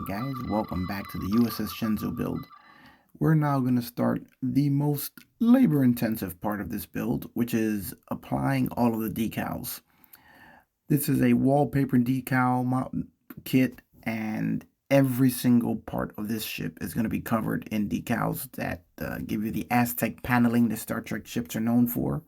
guys, welcome back to the USS Shenzhou build. We're now going to start the most labor intensive part of this build, which is applying all of the decals. This is a wallpaper decal kit, and every single part of this ship is going to be covered in decals that give you the Aztec paneling that Star Trek ships are known for.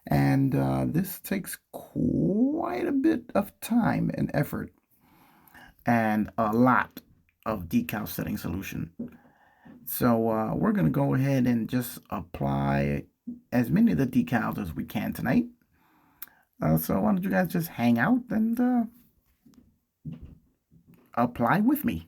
And this takes quite a bit of time and effort and a lot of decal setting solution. So we're going to go ahead and just apply as many of the decals as we can tonight. So why don't you guys just hang out and apply with me.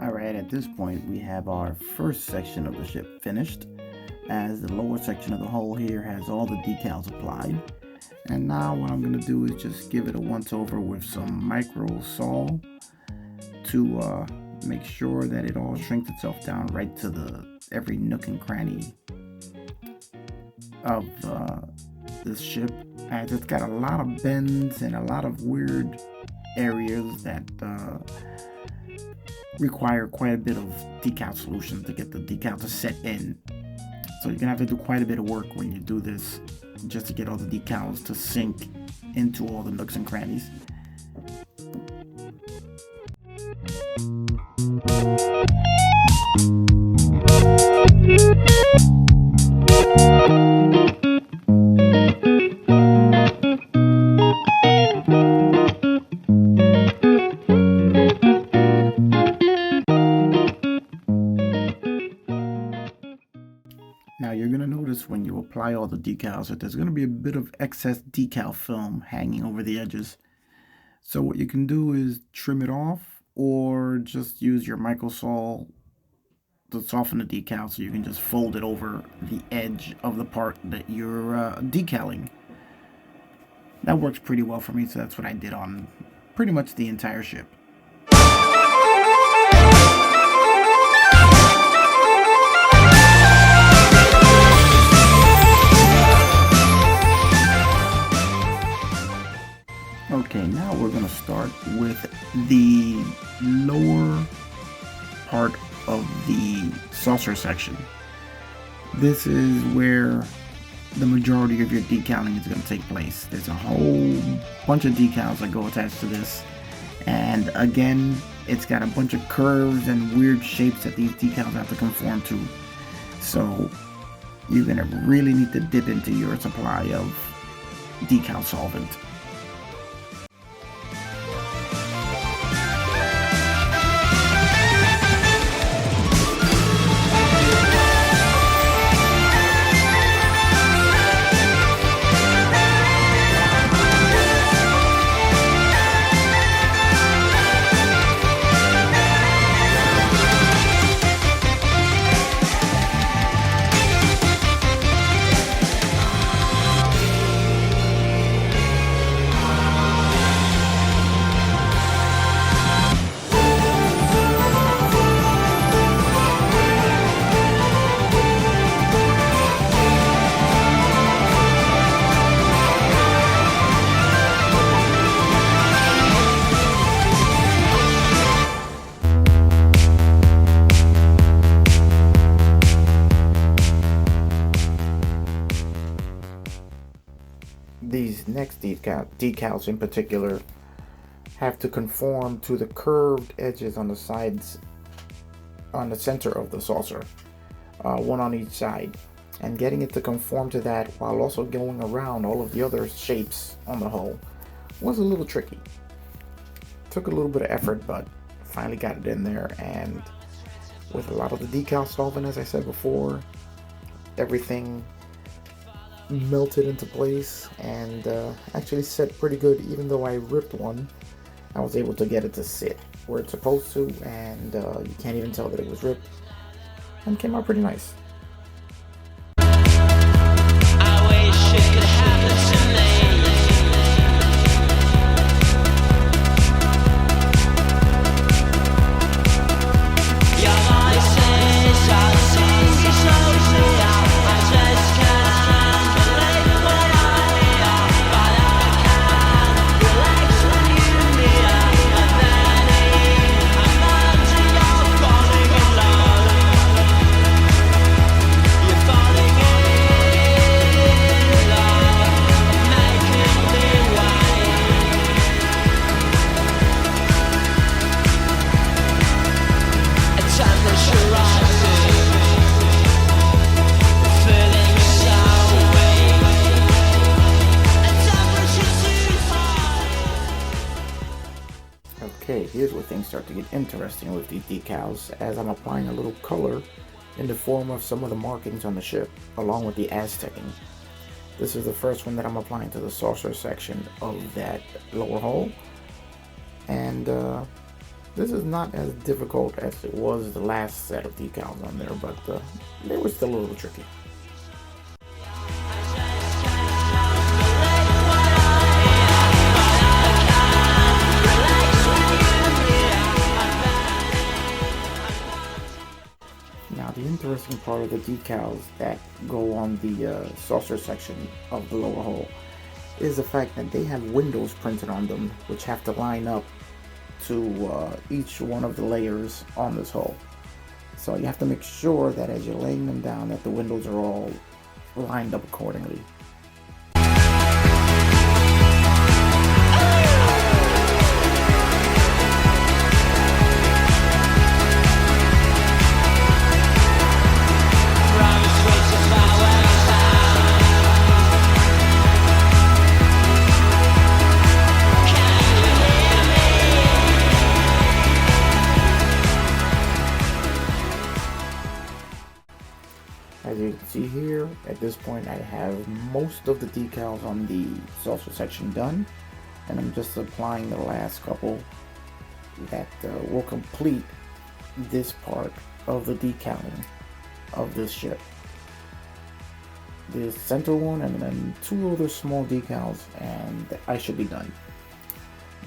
Alright, at this point we have our first section of the ship finished, as the lower section of the hull here has all the decals applied. And now what I'm going to do is just give it a once over with some micro sol to make sure that it all shrinks itself down right to every nook and cranny of this ship, as it's got a lot of bends and a lot of weird areas that require quite a bit of decal solution to get the decal to set in. So you're going to have to do quite a bit of work when you do this, just to get all the decals to sink into all the nooks and crannies. Now you're going to notice when you apply all the decals that there's going to be a bit of excess decal film hanging over the edges. So what you can do is trim it off, or just use your microsol to soften the decal, so you can just fold it over the edge of the part that you're decaling. That works pretty well for me, so that's what I did on pretty much the entire ship. Okay, now we're going to start with the lower part of the saucer section. This is where the majority of your decaling is going to take place. There's a whole bunch of decals that go attached to this. And again, it's got a bunch of curves and weird shapes that these decals have to conform to. So you're going to really need to dip into your supply of decal solvent. These next decals in particular have to conform to the curved edges on the sides, on the center of the saucer, one on each side, and getting it to conform to that while also going around all of the other shapes on the hull was a little tricky. Took a little bit of effort, but finally got it in there, and with a lot of the decal solvent, as I said before, everything melted into place and actually set pretty good. Even though I ripped one, I was able to get it to sit where it's supposed to, and you can't even tell that it was ripped, and came out pretty nice. I wish it could happen to me. Your voices are singing so loud, I just can't believe what Okay, here's where things start to get interesting with these decals, as I'm applying a little color in the form of some of the markings on the ship, along with the Aztecing. This is the first one that I'm applying to the saucer section of that lower hull, and this is not as difficult as it was the last set of decals on there, but they were still a little tricky. Now, the interesting part of the decals that go on the saucer section of the lower hull is the fact that they have windows printed on them, which have to line up to each one of the layers on this hull. So you have to make sure that as you're laying them down, that the windows are all lined up accordingly. As you can see here, at this point I have most of the decals on the saucer section done, and I'm just applying the last couple that will complete this part of the decaling of this ship. The center one and then two other small decals, and I should be done.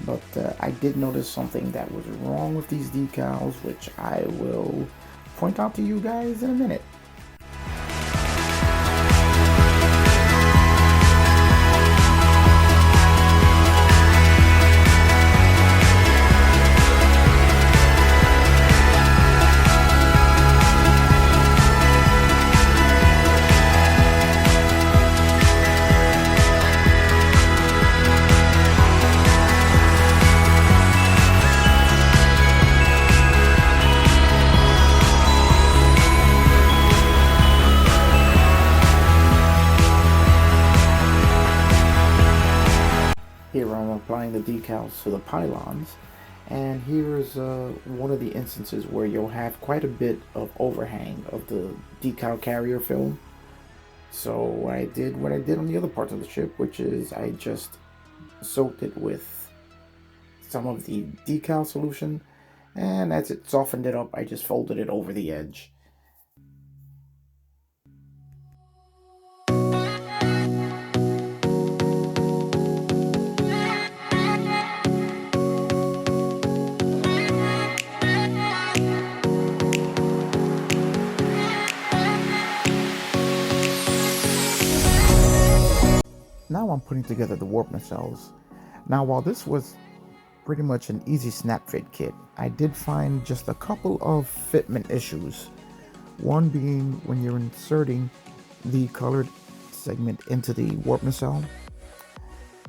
But I did notice something that was wrong with these decals, which I will point out to you guys in a minute. Here I'm applying the decals to the pylons, and here's one of the instances where you'll have quite a bit of overhang of the decal carrier film. So what I did on the other parts of the ship, which is I just soaked it with some of the decal solution, and as it softened it up, I just folded it over the edge. Now I'm putting together the warp nacelles. Now, while this was pretty much an easy snap fit kit, I did find just a couple of fitment issues. One being when you're inserting the colored segment into the warp nacelle,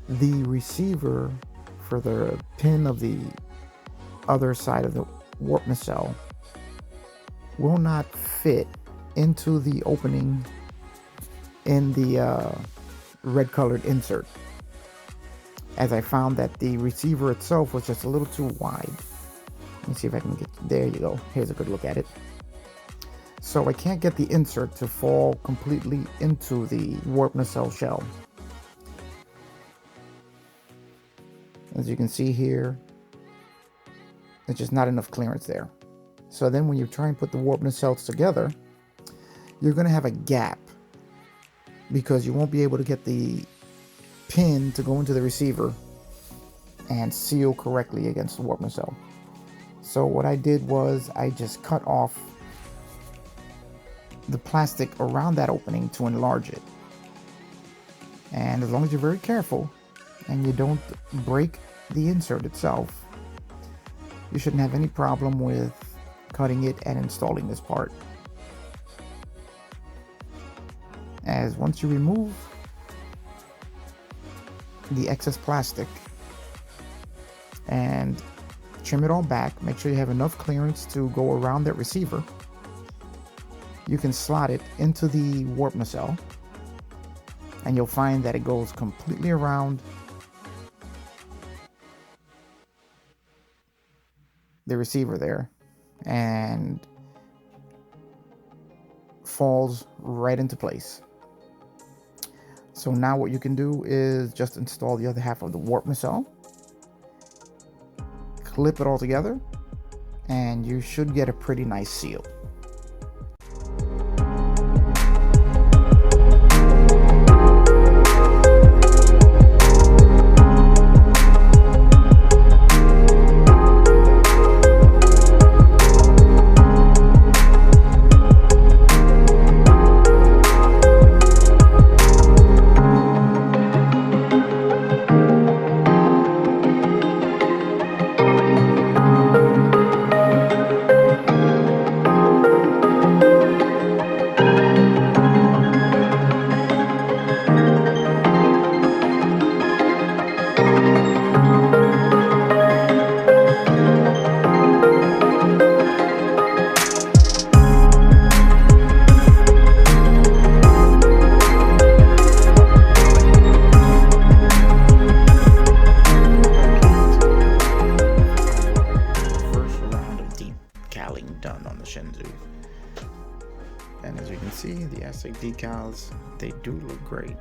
the receiver for the pin of the other side of the warp nacelle will not fit into the opening in the red colored insert, as I found that the receiver itself was just a little too wide. Let me see if I can get, there you go, here's a good look at it. So I can't get the insert to fall completely into the warp nacelle shell. As you can see here, it's just not enough clearance there. So then when you try and put the warp nacelles together, you're going to have a gap, because you won't be able to get the pin to go into the receiver and seal correctly against the warp nacelle. So what I did was I just cut off the plastic around that opening to enlarge it. And as long as you're very careful and you don't break the insert itself, you shouldn't have any problem with cutting it and installing this part. As once you remove the excess plastic and trim it all back, make sure you have enough clearance to go around that receiver, you can slot it into the warp nacelle, and you'll find that it goes completely around the receiver there and falls right into place. So now what you can do is just install the other half of the warp nacelle, clip it all together, and you should get a pretty nice seal. Done on the shenzhou, and as you can see, the Aztec decals, they do look great.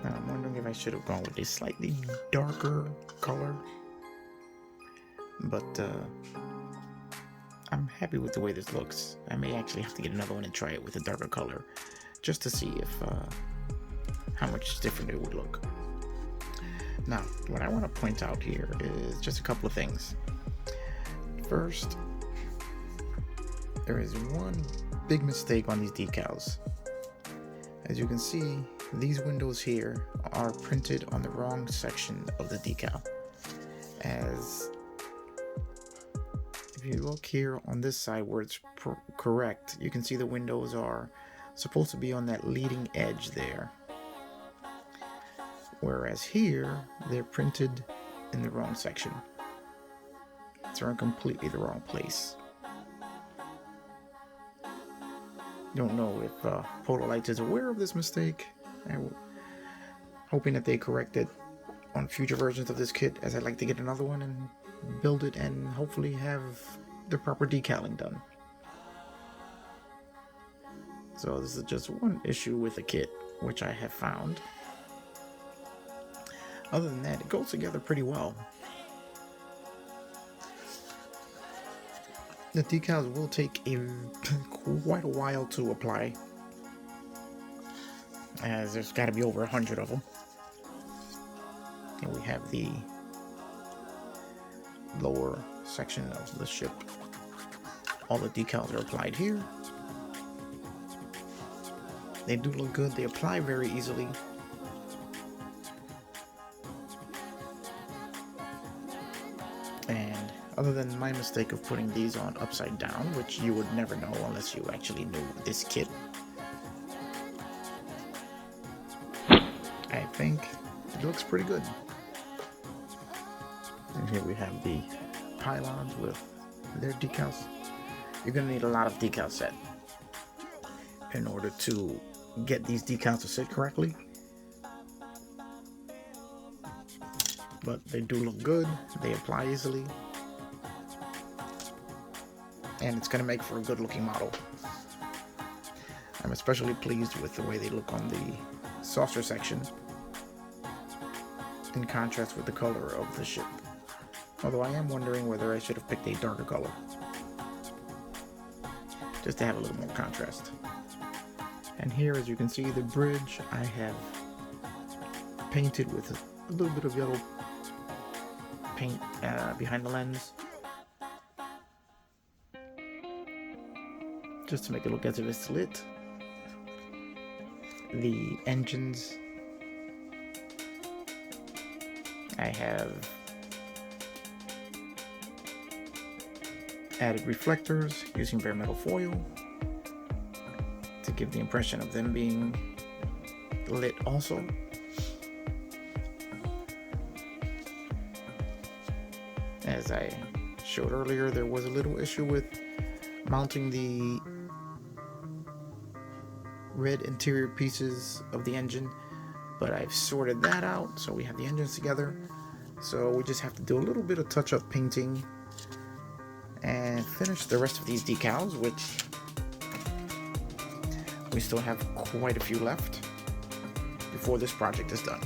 Now I'm wondering if I should have gone with a slightly darker color, but I'm happy with the way this looks. I may actually have to get another one and try it with a darker color just to see if how much different it would look. Now, what I want to point out here is just a couple of things. First, there is one big mistake on these decals. As you can see, these windows here are printed on the wrong section of the decal. As if you look here on this side where it's correct, you can see the windows are supposed to be on that leading edge there. Whereas here, they're printed in the wrong section. They're in completely the wrong place. Don't know if Pololites is aware of this mistake. I'm hoping that they correct it on future versions of this kit, as I'd like to get another one and build it and hopefully have the proper decaling done. So this is just one issue with the kit, which I have found. Other than that, it goes together pretty well. The decals will take quite a while to apply, as there's got to be over 100 of them. And we have the lower section of the ship. All the decals are applied here. They do look good. They apply very easily. And other than my mistake of putting these on upside down, which you would never know unless you actually knew this kit, I think it looks pretty good. And here we have the pylons with their decals. You're going to need a lot of decal set in order to get these decals to sit correctly. But they do look good, they apply easily, and it's going to make for a good looking model. I'm especially pleased with the way they look on the saucer section, in contrast with the color of the ship. Although I am wondering whether I should have picked a darker color, just to have a little more contrast. And here, as you can see, the bridge I have painted with a little bit of yellow paint behind the lens, just to make it look as if it's lit. The engines, I have added reflectors using bare metal foil to give the impression of them being lit also. As I showed earlier, there was a little issue with mounting the red interior pieces of the engine, but I've sorted that out, so we have the engines together. So we just have to do a little bit of touch-up painting and finish the rest of these decals, which we still have quite a few left before this project is done.